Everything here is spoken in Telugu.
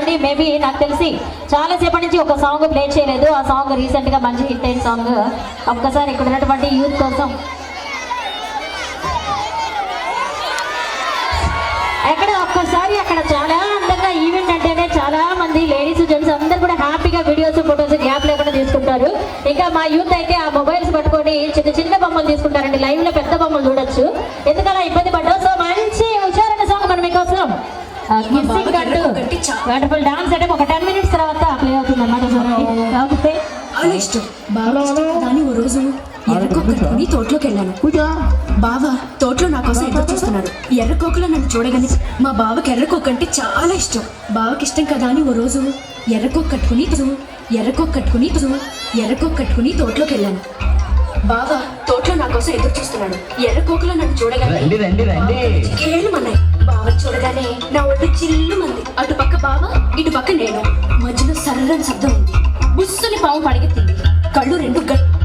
కానీ మేబీ నాకు తెలిసి చాలా సేపటి నుంచి ఒక సాంగ్ ప్లే చేయలేదు. ఆ సాంగ్ రీసెంట్గా మంచి హిట్ అయిన సాంగ్. ఒక్కసారి ఇక్కడ ఉన్నటువంటి యూత్ కోసం ఒక్కసారి అక్కడ చాలా అందంగా ఈవెంట్ అంటేనే చాలా మంది లేడీస్ జెంట్స్ అందరు కూడా హ్యాపీగా వీడియోస్ ఫొటోస్ గ్యాప్ లేకుండా తీసుకుంటారు. ఇంకా మా యూత్ అయితే ఆ మొబైల్స్ పట్టుకొని చిన్న చిన్న బొమ్మలు తీసుకుంటారండి. లైవ్ లో పెద్ద బొమ్మలు చూడొచ్చు. ఎందుకలా ఇబ్బంది పడ్డావు. సో మంచి హుషారైన సాంగ్ మనం మీకోసం వండర్ఫుల్ డాన్స్ అంటే ఒక 10 minutes తర్వాత ప్లే అవుతుంది అన్నమాట. ఓ రోజు ఎర్రకొక్కని తోటలోకి వెళ్ళాను. బావ తోటలో నా కోసం ఎదురు చూస్తున్నాడు. ఎర్రకొక్కలో నన్ను చూడగానే మా బావకి ఎర్రకొక్క అంటే చాలా ఇష్టం. బావకి ఇష్టం కదా అని ఓ రోజు ఎర్రకొక్క కట్టుకుని తోటలోకి వెళ్ళాను. బావ తోటలో నా కోసం ఎదురు చూస్తున్నాడు. ఎర్రకొక్కలో నన్ను చూడగానే కేళ్ళమన్నాయి. బావ చూడగానే నా ఒళ్ళు చిల్లుమంది. అటు పక్క బావ, ఇటు పక్క నేను. మధ్యలో సర్రని శబ్దం ఉంది. బుస్సుని పాము పడిగెత్తింది. కళ్ళు రెండు